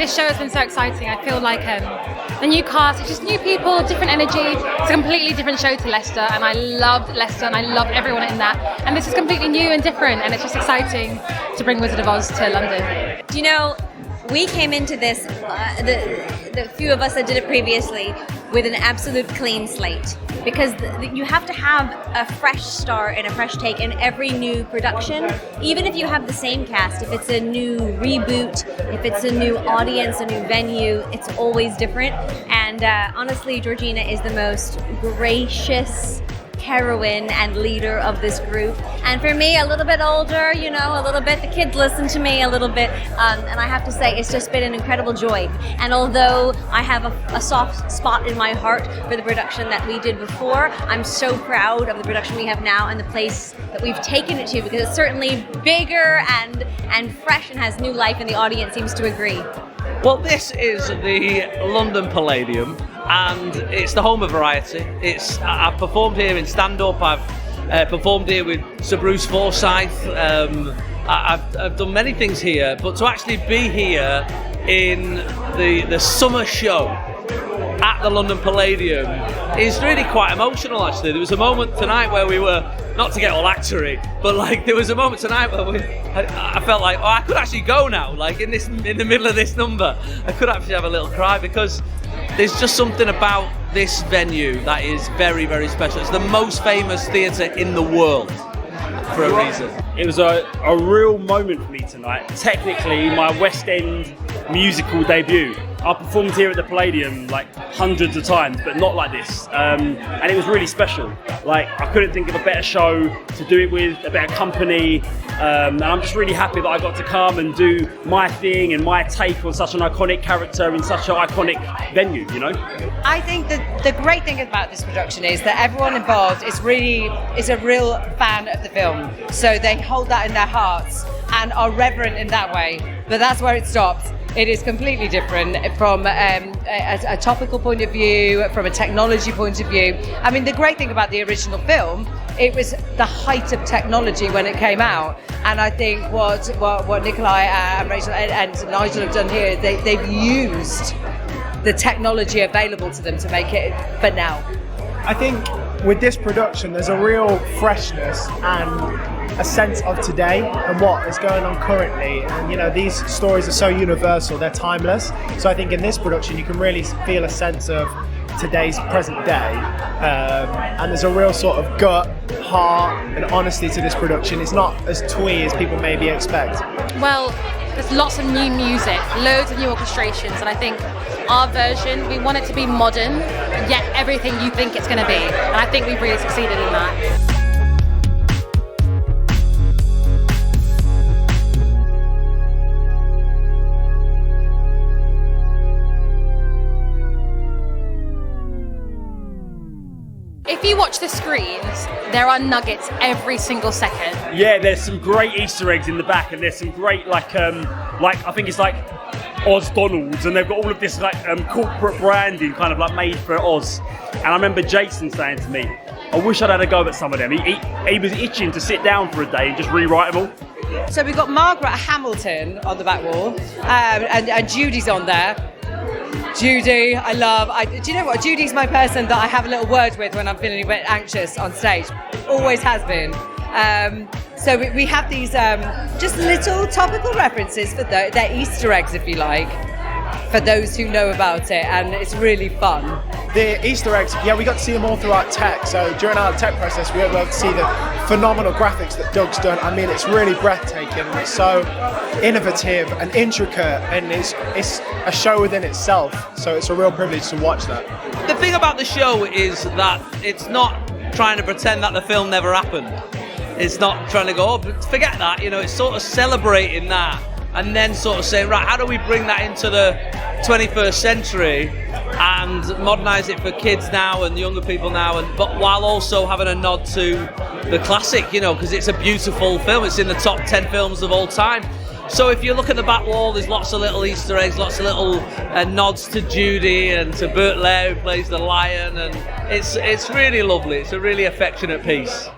this show has been so exciting. I feel like the new cast, it's just new people, different energy. It's a completely different show to Leicester, and I loved Leicester and I loved everyone in that. And this is completely new and different, and it's just exciting to bring Wizard of Oz to London. Do you know, we came into this, the few of us that did it previously, with an absolute clean slate, because you have to have a fresh start and a fresh take in every new production, even if you have the same cast. If it's a new reboot, if it's a new audience, a new venue, it's always different. And honestly, Georgina is the most gracious heroine and leader of this group, and for me, a little bit older, you know, a little bit, the kids listen to me a little bit, and I have to say it's just been an incredible joy. And although I have a soft spot in my heart for the production that we did before, I'm so proud of the production we have now and the place that we've taken it to, because it's certainly bigger and fresh and has new life, and the audience seems to agree. Well, this is the London Palladium, and it's the home of variety. I've performed here in stand-up, I've performed here with Sir Bruce Forsyth, I've done many things here, but to actually be here in the summer show at the London Palladium is really quite emotional, actually. There was a moment tonight where we were, not to get all actory, but like there was a moment tonight where I felt like, I could actually go now, like in the middle of this number, I could actually have a little cry, because there's just something about this venue that is very, very special. It's the most famous theatre in the world for a reason. It was a real moment for me tonight. Technically, my West End musical debut. I performed here at the Palladium like hundreds of times, but not like this. And it was really special. Like, I couldn't think of a better show to do it with, a better company. And I'm just really happy that I got to come and do my thing and my take on such an iconic character in such an iconic venue, you know? I think that the great thing about this production is that everyone involved is a real fan of the film. So they hold that in their hearts and are reverent in that way. But that's where it stops. It is completely different from a topical point of view, from a technology point of view. I mean, the great thing about the original film, it was the height of technology when it came out. And I think what Nikolai and Rachel and Nigel have done here, they've used the technology available to them to make it for now. I think with this production, there's a real freshness and a sense of today and what is going on currently. And you know, these stories are so universal, they're timeless. So I think in this production, you can really feel a sense of today's present day. And there's a real sort of gut, heart and honesty to this production. It's not as twee as people maybe expect. Well, there's lots of new music, loads of new orchestrations, and I think our version, we want it to be modern, yet everything you think it's going to be. And I think we've really succeeded in that. If you watch the screens, there are nuggets every single second. Yeah, there's some great Easter eggs in the back, and there's some great like I think it's like Oz Donalds, and they've got all of this like corporate branding kind of like made for Oz. And I remember Jason saying to me, I wish I'd had a go at some of them. He was itching to sit down for a day and just rewrite them all. So we've got Margaret Hamilton on the back wall, and Judy's on there. Judy, do you know what? Judy's my person that I have a little word with when I'm feeling a bit anxious on stage. Always has been. So we have these just little topical references for they're Easter eggs, if you like, for those who know about it, and it's really fun. The Easter eggs, yeah, we got to see them all throughout tech. So during our tech process, we were able to see the phenomenal graphics that Doug's done. I mean, it's really breathtaking. It's so innovative and intricate, and it's a show within itself. So it's a real privilege to watch that. The thing about the show is that it's not trying to pretend that the film never happened. It's not trying to go, oh, but forget that, you know, it's sort of celebrating that and then sort of saying, right, how do we bring that into the 21st century and modernise it for kids now and younger people now, but while also having a nod to the classic, you know, because it's a beautiful film. It's in the top 10 films of all time. So if you look at the back wall, there's lots of little Easter eggs, lots of little nods to Judy and to Burt Lair, who plays the lion, and it's really lovely. It's a really affectionate piece.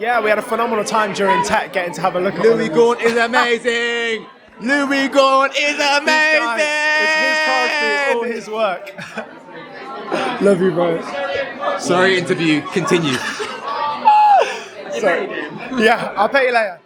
Yeah, we had a phenomenal time during tech getting to have a look at Louis Gaunt is amazing. Louis Gaunt is amazing. It's his character, it's all his work. Love you, bro. Sorry, interview. Continue. Yeah, I'll pay you later.